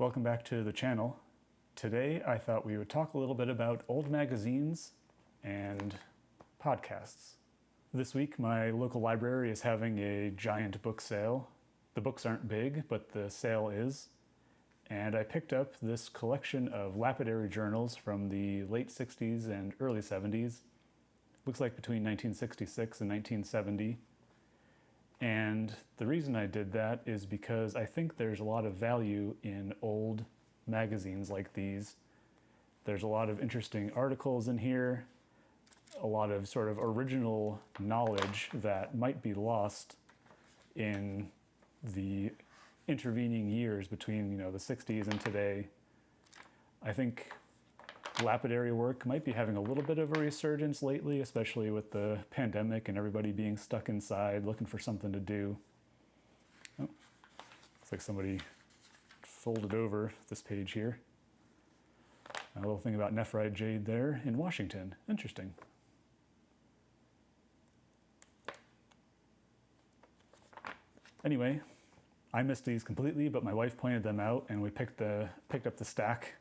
Welcome back to the channel. Today I thought we would talk a little bit about old magazines and podcasts. This week my local library is having a giant book sale. The books aren't big, but the sale is. And I picked up this collection of lapidary journals from the late 60s and early 70s. Looks like between 1966 and 1970. And the reason I did that is because I think there's a lot of value in old magazines like these. There's a lot of interesting articles in here, a lot of sort of original knowledge that might be lost in the intervening years between, the 60s and today. I think lapidary work might be having a little bit of a resurgence lately, especially with the pandemic and everybody being stuck inside looking for something to do. Oh, looks like somebody folded over this page here. A little thing about nephrite jade there in Washington. Interesting. Anyway, I missed these completely, but my wife pointed them out and we picked up the stack.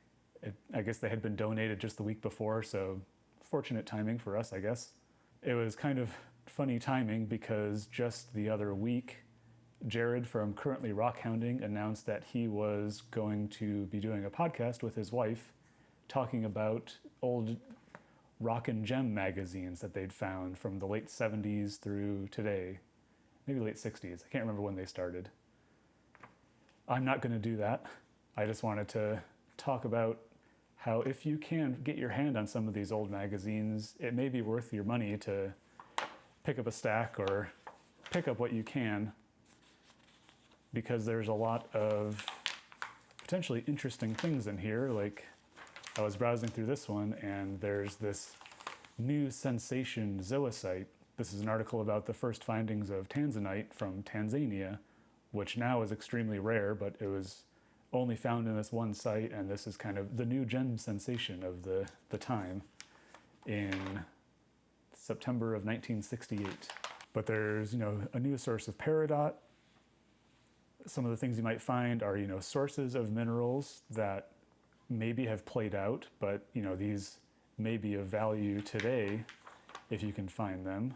I guess they had been donated just the week before, so fortunate timing for us, I guess. It was kind of funny timing because just the other week, Jared from Currently Rockhounding announced that he was going to be doing a podcast with his wife talking about old rock and gem magazines that they'd found from the late 70s through today, maybe late 60s. I can't remember when they started. I'm not going to do that. I just wanted to talk about how if you can get your hand on some of these old magazines, it may be worth your money to pick up a stack or pick up what you can, because there's a lot of potentially interesting things in here. Like, I was browsing through this one and there's this new sensation zoisite. This is an article about the first findings of tanzanite from Tanzania, which now is extremely rare, but it was only found in this one site, and this is kind of the new gem sensation of the time in September of 1968. But there's, a new source of peridot. Some of the things you might find are, sources of minerals that maybe have played out, but, these may be of value today if you can find them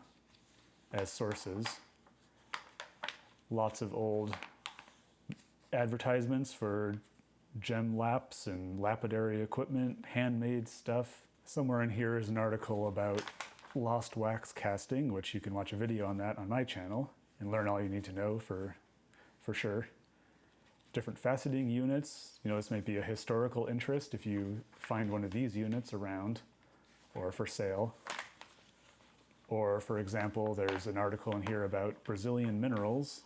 as sources. Lots of old advertisements for gem laps and lapidary equipment, handmade stuff. Somewhere in here is an article about lost wax casting, which you can watch a video on that on my channel and learn all you need to know for sure. Different faceting units. This might be a historical interest if you find one of these units around or for sale. Or, for example, there's an article in here about Brazilian minerals,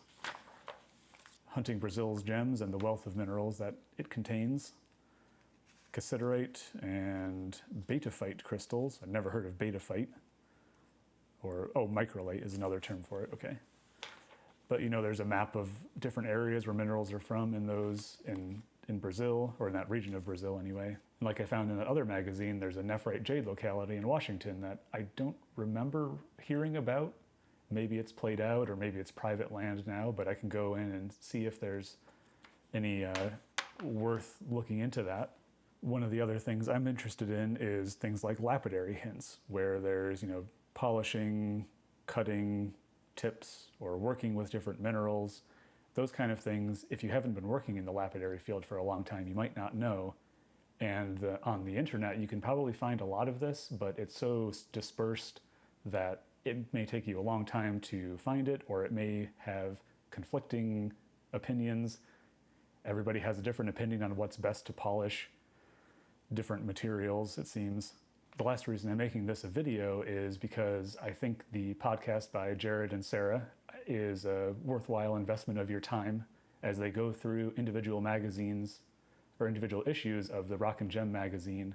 hunting Brazil's gems and the wealth of minerals that it contains. Cassiterite and betaphyte crystals. I've never heard of betaphyte. Microlite is another term for it, okay. But there's a map of different areas where minerals are from in Brazil, or in that region of Brazil anyway. And like I found in that other magazine, there's a nephrite jade locality in Washington that I don't remember hearing about. Maybe it's played out, or maybe it's private land now, but I can go in and see if there's any worth looking into that. One of the other things I'm interested in is things like lapidary hints, where there's, polishing, cutting tips, or working with different minerals. Those kind of things, if you haven't been working in the lapidary field for a long time, you might not know. And on the internet, you can probably find a lot of this, but it's so dispersed that it may take you a long time to find it, or it may have conflicting opinions. Everybody has a different opinion on what's best to polish different materials, it seems. The last reason I'm making this a video is because I think the podcast by Jared and Sarah is a worthwhile investment of your time as they go through individual magazines or individual issues of the Rock and Gem magazine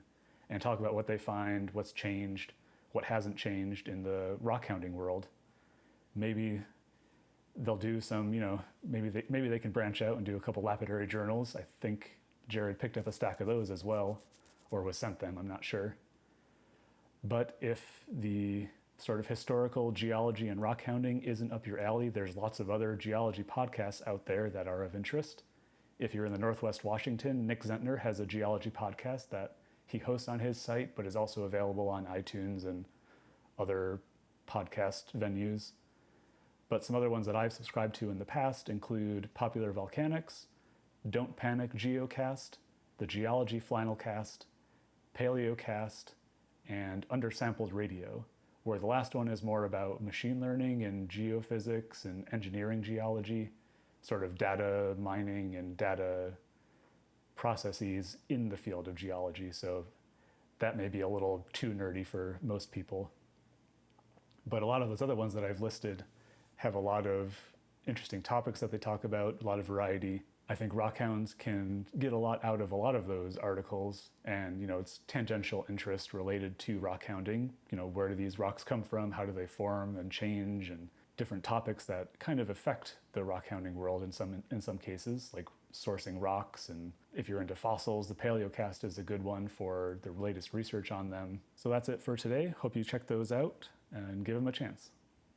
and talk about what they find, what's changed, what hasn't changed in the rockhounding world. Maybe they'll do some, maybe they can branch out and do a couple lapidary journals. I think Jared picked up a stack of those as well, or was sent them, I'm not sure. But if the sort of historical geology and rockhounding isn't up your alley, there's lots of other geology podcasts out there that are of interest. If you're in the Northwest Washington, Nick Zentner has a geology podcast that he hosts on his site, but is also available on iTunes and other podcast venues. But some other ones that I've subscribed to in the past include Popular Volcanics, Don't Panic Geocast, the Geology Flannelcast, Paleocast, and Undersampled Radio, where the last one is more about machine learning and geophysics and engineering geology, sort of data mining and data processes in the field of geology. So that may be a little too nerdy for most people. But a lot of those other ones that I've listed have a lot of interesting topics that they talk about, a lot of variety. I think rockhounds can get a lot out of a lot of those articles, and it's tangential interest related to rockhounding. Where do these rocks come from? How do they form and change? And different topics that kind of affect the rockhounding world in some cases, like sourcing rocks. And if you're into fossils, the Paleocast is a good one for the latest research on them. So that's it for today. Hope you check those out and give them a chance.